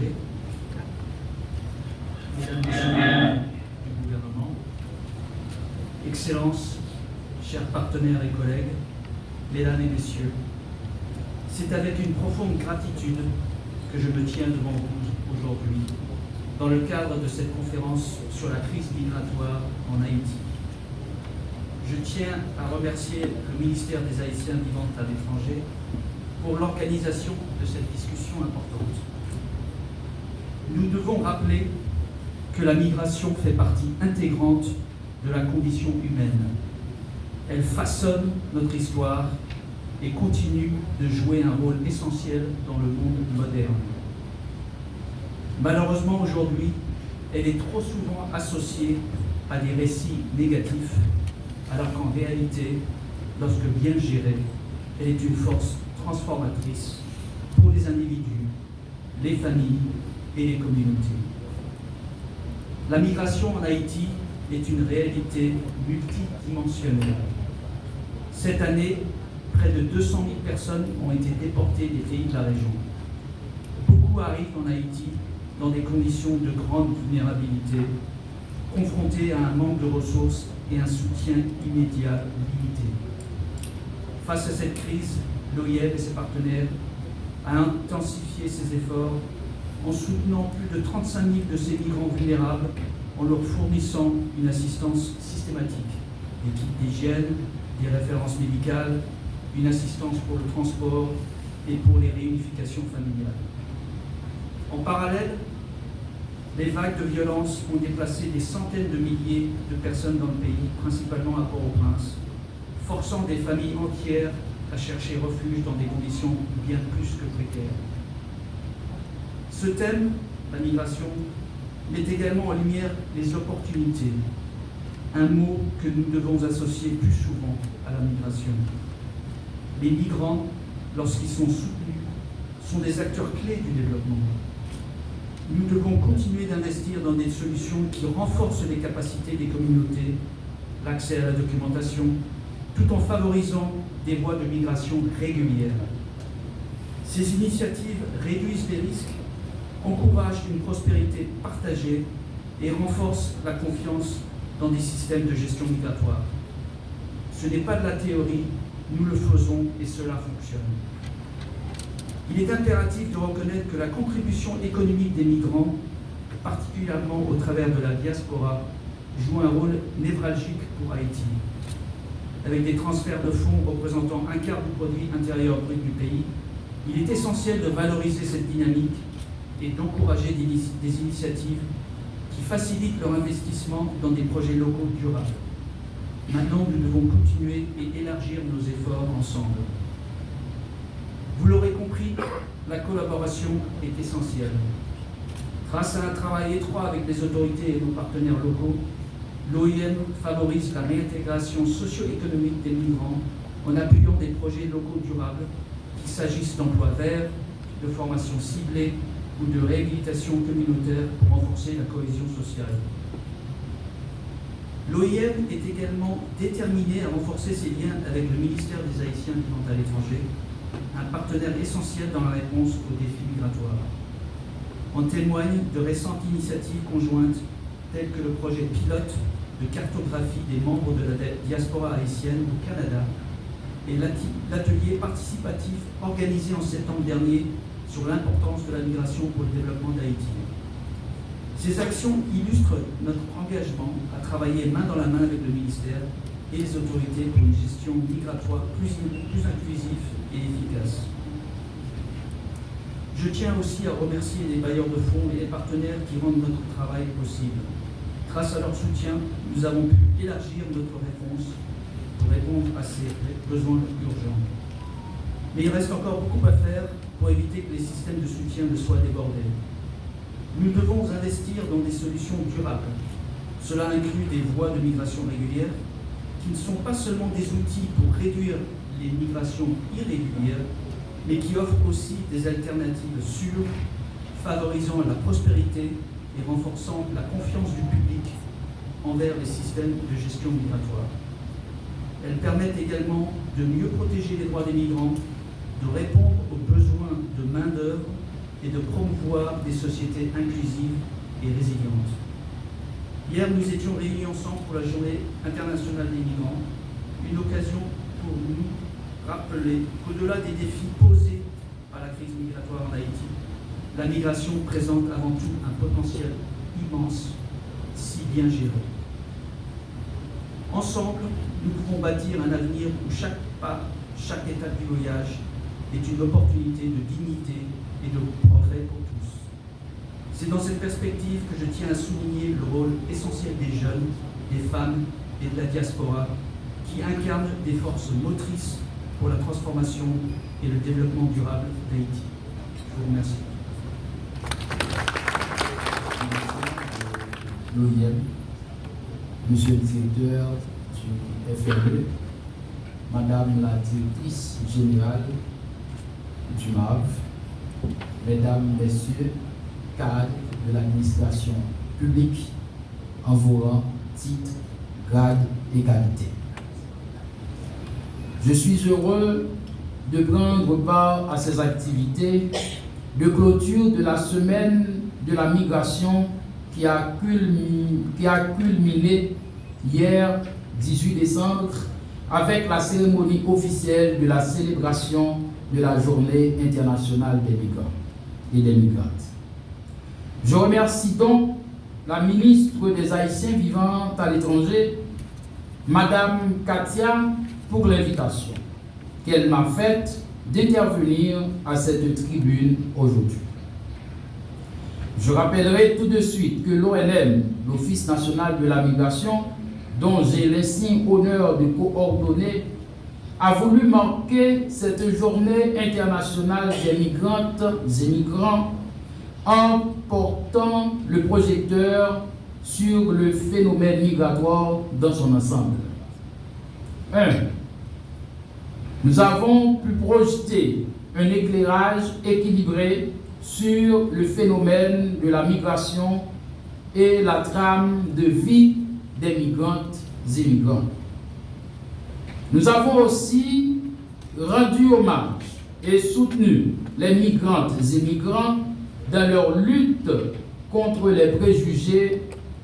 l'étranger, mesdames et messieurs du gouvernement, Excellences, chers partenaires et collègues, mesdames et messieurs, c'est avec une profonde gratitude que je me tiens devant vous aujourd'hui dans le cadre de cette conférence sur la crise migratoire en Haïti. Je tiens à remercier le ministère des Haïtiens vivant à l'étranger pour l'organisation de cette discussion importante. Nous devons rappeler que la migration fait partie intégrante de la condition humaine. Elle façonne notre histoire et continue de jouer un rôle essentiel dans le monde moderne. Malheureusement, aujourd'hui, elle est trop souvent associée à des récits négatifs, alors qu'en réalité, lorsque bien gérée, elle est une force transformatrice pour les individus, les familles et les communautés. La migration en Haïti est une réalité multidimensionnelle. Cette année, près de 200 000 personnes ont été déportées des pays de la région. Beaucoup arrivent en Haïti dans des conditions de grande vulnérabilité, confrontés à un manque de ressources et un soutien immédiat limité. Face à cette crise, l'OIM et ses partenaires ont intensifié ses efforts en soutenant plus de 35 000 de ces migrants vulnérables en leur fournissant une assistance systématique, des kits d'hygiène, des références médicales, une assistance pour le transport et pour les réunifications familiales. En parallèle, les vagues de violence ont déplacé des centaines de milliers de personnes dans le pays, principalement à Port-au-Prince, forçant des familles entières à chercher refuge dans des conditions bien plus que précaires. Ce thème, la migration, met également en lumière les opportunités, un mot que nous devons associer plus souvent à la migration. Les migrants, lorsqu'ils sont soutenus, sont des acteurs clés du développement. Nous devons continuer d'investir dans des solutions qui renforcent les capacités des communautés, l'accès à la documentation, tout en favorisant des voies de migration régulières. Ces initiatives réduisent les risques, encouragent une prospérité partagée et renforcent la confiance dans des systèmes de gestion migratoire. Ce n'est pas de la théorie, nous le faisons et cela fonctionne. Il est impératif de reconnaître que la contribution économique des migrants, particulièrement au travers de la diaspora, joue un rôle névralgique pour Haïti. Avec des transferts de fonds représentant un quart du produit intérieur brut du pays, il est essentiel de valoriser cette dynamique et d'encourager des initiatives qui facilitent leur investissement dans des projets locaux durables. Maintenant, nous devons continuer et élargir nos efforts ensemble. Vous l'aurez compris, la collaboration est essentielle. Grâce à un travail étroit avec les autorités et nos partenaires locaux, l'OIM favorise la réintégration socio-économique des migrants en appuyant des projets locaux durables, qu'il s'agisse d'emplois verts, de formation ciblée ou de réhabilitation communautaire pour renforcer la cohésion sociale. L'OIM est également déterminé à renforcer ses liens avec le ministère des Haïtiens vivant à l'étranger, un partenaire essentiel dans la réponse aux défis migratoires. En témoignent de récentes initiatives conjointes telles que le projet pilote de cartographie des membres de la diaspora haïtienne au Canada et l'atelier participatif organisé en septembre dernier sur l'importance de la migration pour le développement d'Haïti. Ces actions illustrent notre engagement à travailler main dans la main avec le ministère et les autorités pour une gestion migratoire plus inclusive et efficace. Je tiens aussi à remercier les bailleurs de fonds et les partenaires qui rendent notre travail possible. Grâce à leur soutien, nous avons pu élargir notre réponse pour répondre à ces besoins urgents. Mais il reste encore beaucoup à faire pour éviter que les systèmes de soutien ne soient débordés. Nous devons investir dans des solutions durables. Cela inclut des voies de migration régulière qui ne sont pas seulement des outils pour réduire les migrations irrégulières, mais qui offrent aussi des alternatives sûres, favorisant la prospérité et renforçant la confiance du public envers les systèmes de gestion migratoire. Elles permettent également de mieux protéger les droits des migrants, de répondre aux besoins de main-d'œuvre et de promouvoir des sociétés inclusives et résilientes. Hier, nous étions réunis ensemble pour la Journée internationale des migrants, une occasion pour nous rappeler qu'au-delà des défis posés par la crise migratoire en Haïti, la migration présente avant tout un potentiel immense, si bien géré. Ensemble, nous pouvons bâtir un avenir où chaque pas, chaque étape du voyage est une opportunité de dignité et de progrès pour tous. C'est dans cette perspective que je tiens à souligner le rôle essentiel des jeunes, des femmes et de la diaspora qui incarnent des forces motrices pour la transformation et le développement durable d'Haïti. Je vous remercie. L'OIM, Monsieur le directeur du FRE, Madame la directrice générale du MAV, Mesdames, Messieurs, cadres de l'administration publique en vos rangs, titres, grades et qualités. Je suis heureux de prendre part à ces activités de clôture de la semaine de la migration qui a culminé hier, 18 décembre, avec la cérémonie officielle de la célébration de la Journée internationale des migrants et des migrantes. Je remercie donc la ministre des Haïtiens vivant à l'étranger, Madame Katia, pour l'invitation qu'elle m'a faite d'intervenir à cette tribune aujourd'hui. Je rappellerai tout de suite que l'ONM, l'Office national de la migration, dont j'ai l'insigne honneur de coordonner, a voulu marquer cette journée internationale des migrantes et migrants en portant le projecteur sur le phénomène migratoire dans son ensemble. 1. Nous avons pu projeter un éclairage équilibré sur le phénomène de la migration et la trame de vie des migrantes et migrants. Nous avons aussi rendu hommage et soutenu les migrantes et migrants dans leur lutte contre les préjugés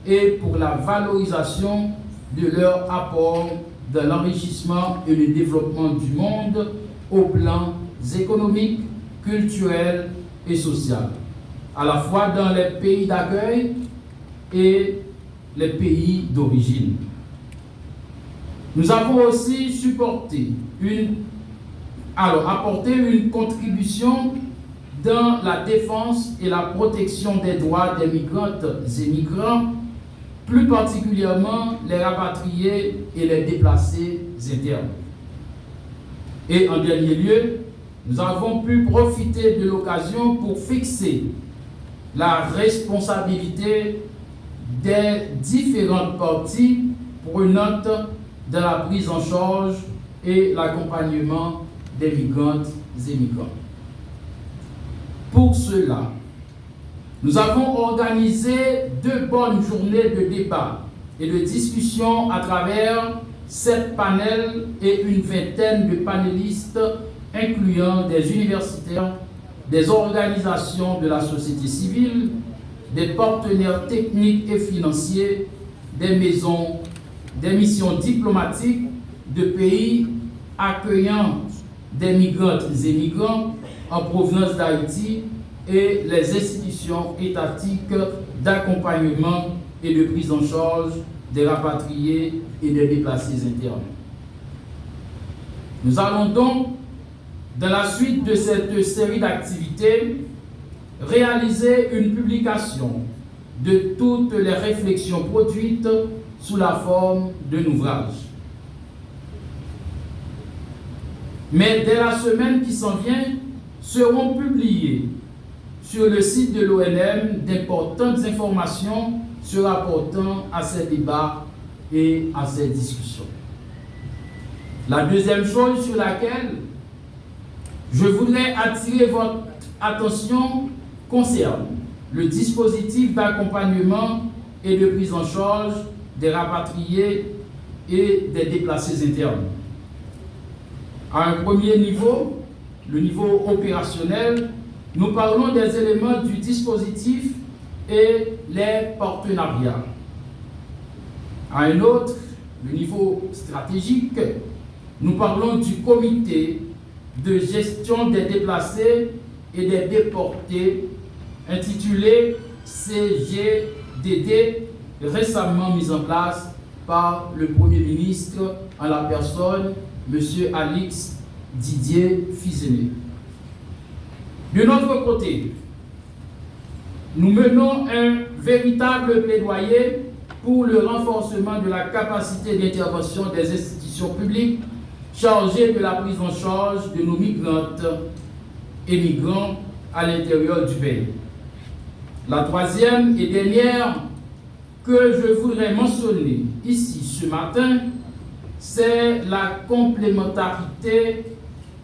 et pour la valorisation de leur apport dans l'enrichissement et le développement du monde au plan économique, culturel et social, à la fois dans les pays d'accueil et les pays d'origine. Nous avons aussi apporté une contribution dans la défense et la protection des droits des migrantes et migrants, plus particulièrement les rapatriés et les déplacés internes. Et en dernier lieu, nous avons pu profiter de l'occasion pour fixer la responsabilité des différentes parties prenantes dans la prise en charge et l'accompagnement des migrantes et migrants. Pour cela, nous avons organisé 2 bonnes journées de débat et de discussion à travers 7 panels et une vingtaine de panélistes incluant des universitaires, des organisations de la société civile, des partenaires techniques et financiers, des missions diplomatiques de pays accueillant des migrantes et migrants en provenance d'Haïti et les institutions étatiques d'accompagnement et de prise en charge des rapatriés et des déplacés internes. Nous allons donc, dans la suite de cette série d'activités, réaliser une publication de toutes les réflexions produites sous la forme d'un ouvrage. Mais dès la semaine qui s'en vient, seront publiées sur le site de l'ONM d'importantes informations se rapportant à ces débats et à ces discussions. La deuxième chose sur laquelle je voudrais attirer votre attention concerne le dispositif d'accompagnement et de prise en charge des rapatriés et des déplacés internes. À un premier niveau, le niveau opérationnel, nous parlons des éléments du dispositif et les partenariats. À un autre, le niveau stratégique, nous parlons du comité de gestion des déplacés et des déportés, intitulé CGDD, récemment mis en place par le Premier ministre en la personne M. Alix Didier Fizene. De notre côté, nous menons un véritable plaidoyer pour le renforcement de la capacité d'intervention des institutions publiques chargées de la prise en charge de nos migrantes et migrants à l'intérieur du pays. La troisième et dernière que je voudrais mentionner ici ce matin, c'est la complémentarité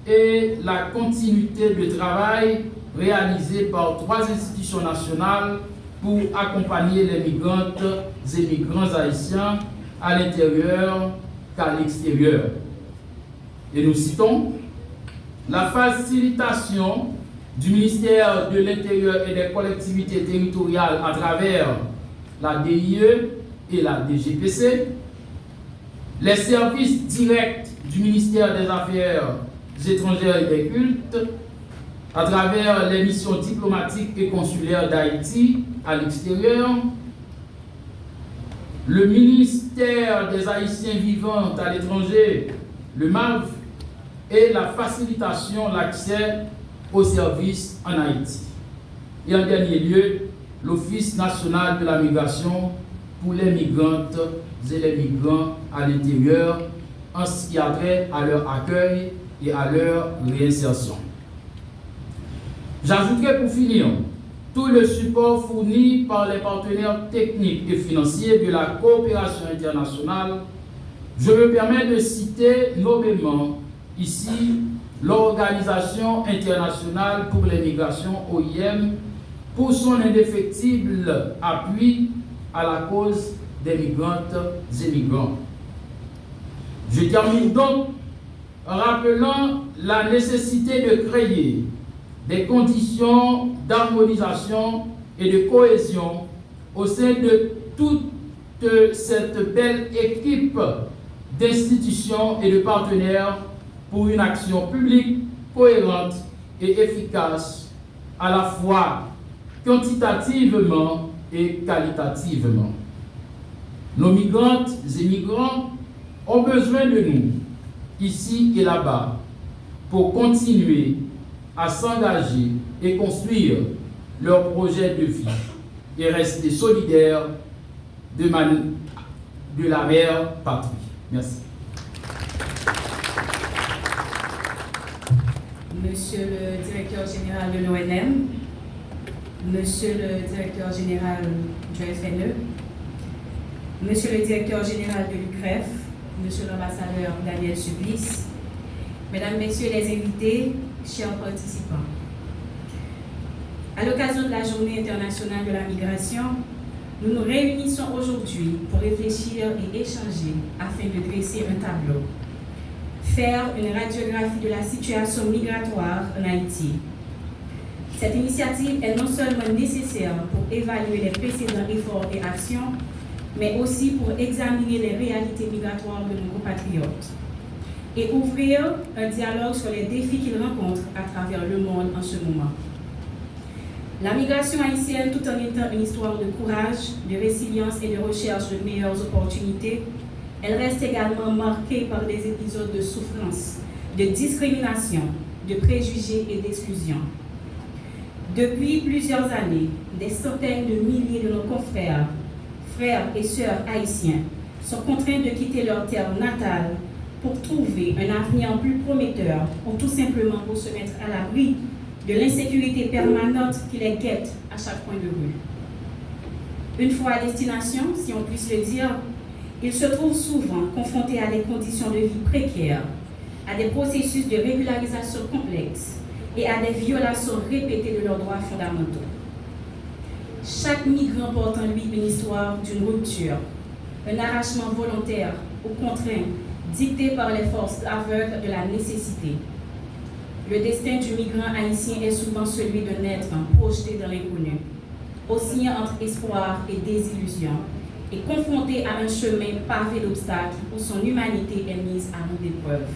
et la continuité de travail réalisée par 3 institutions nationales pour accompagner les migrantes et migrants haïtiens à l'intérieur qu'à l'extérieur. Et nous citons la facilitation du ministère de l'Intérieur et des collectivités territoriales à travers la DIE et la DGPC, les services directs du ministère des Affaires étrangères et des cultes à travers les missions diplomatiques et consulaires d'Haïti à l'extérieur, le ministère des Haïtiens vivant à l'étranger, le MAV, et la facilitation l'accès aux services en Haïti. Et en dernier lieu, l'Office national de la migration pour les migrantes et les migrants à l'intérieur en ce qui a trait à leur accueil et à leur réinsertion. J'ajouterai pour finir tout le support fourni par les partenaires techniques et financiers de la coopération internationale. Je me permets de citer nommément ici l'Organisation internationale pour les migrations, OIM, pour son indéfectible appui à la cause des migrantes et migrants. Je termine donc en rappelant la nécessité de créer des conditions d'harmonisation et de cohésion au sein de toute cette belle équipe d'institutions et de partenaires pour une action publique cohérente et efficace, à la fois quantitativement et qualitativement. Nos migrantes et migrants ont besoin de nous, ici et là-bas, pour continuer à s'engager et construire leur projet de vie et rester solidaires de la mère patrie. Merci. Monsieur le directeur général de l'ONM, Monsieur le directeur général du FNE, Monsieur le directeur général de l'UCREF, Monsieur l'ambassadeur Daniel Sublice, Mesdames, Messieurs les invités, chers participants. À l'occasion de la Journée internationale de la migration, nous nous réunissons aujourd'hui pour réfléchir et échanger afin de dresser un tableau, faire une radiographie de la situation migratoire en Haïti. Cette initiative est non seulement nécessaire pour évaluer les précédents efforts et actions, mais aussi pour examiner les réalités migratoires de nos compatriotes et ouvrir un dialogue sur les défis qu'ils rencontrent à travers le monde en ce moment. La migration haïtienne, tout en étant une histoire de courage, de résilience et de recherche de meilleures opportunités, elle reste également marquée par des épisodes de souffrance, de discrimination, de préjugés et d'exclusion. Depuis plusieurs années, des centaines de milliers de nos confrères, frères et sœurs haïtiens sont contraints de quitter leur terre natale pour trouver un avenir plus prometteur ou tout simplement pour se mettre à l'abri de l'insécurité permanente qui les guette à chaque coin de rue. Une fois à destination, si on puisse le dire, ils se trouvent souvent confrontés à des conditions de vie précaires, à des processus de régularisation complexes et à des violations répétées de leurs droits fondamentaux. Chaque migrant porte en lui une histoire d'une rupture, un arrachement volontaire ou contraint, dicté par les forces aveugles de la nécessité. le destin du migrant haïtien est souvent celui d'un être projeté dans l'inconnu, oscillant entre espoir et désillusion, et confronté à un chemin pavé d'obstacles où son humanité est mise à rude épreuve.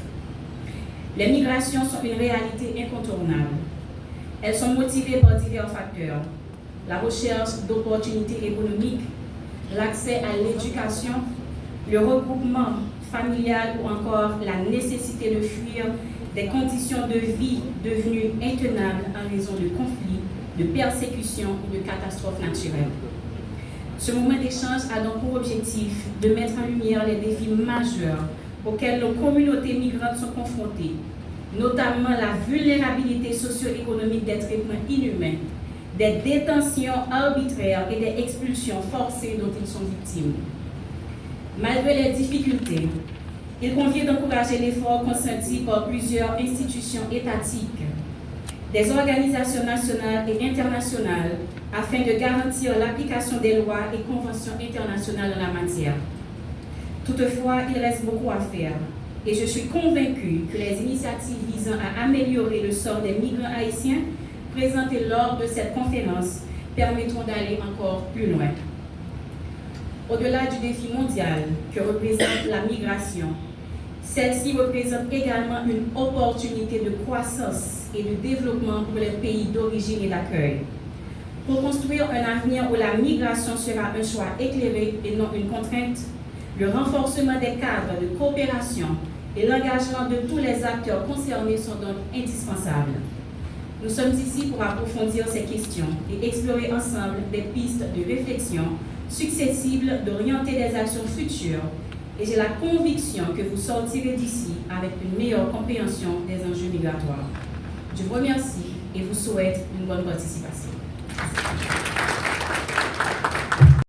Les migrations sont une réalité incontournable. Elles sont motivées par divers facteurs: la recherche d'opportunités économiques, l'accès à l'éducation, le regroupement familial ou encore la nécessité de fuir des conditions de vie devenues intenables en raison de conflits, de persécutions ou de catastrophes naturelles. Ce moment d'échange a donc pour objectif de mettre en lumière les défis majeurs auxquels nos communautés migrantes sont confrontées, notamment la vulnérabilité socio-économique des traitements inhumains, des détentions arbitraires et des expulsions forcées dont ils sont victimes. Malgré les difficultés, il convient d'encourager l'effort consenti par plusieurs institutions étatiques, des organisations nationales et internationales, afin de garantir l'application des lois et conventions internationales en la matière. Toutefois, il reste beaucoup à faire, et je suis convaincue que les initiatives visant à améliorer le sort des migrants haïtiens présentées lors de cette conférence permettront d'aller encore plus loin. Au-delà du défi mondial que représente la migration, celle-ci représente également une opportunité de croissance et de développement pour les pays d'origine et d'accueil. Pour construire un avenir où la migration sera un choix éclairé et non une contrainte, le renforcement des cadres de coopération et l'engagement de tous les acteurs concernés sont donc indispensables. Nous sommes ici pour approfondir ces questions et explorer ensemble des pistes de réflexion successibles d'orienter des actions futures, et j'ai la conviction que vous sortirez d'ici avec une meilleure compréhension des enjeux migratoires. Je vous remercie et vous souhaite une bonne participation. Merci.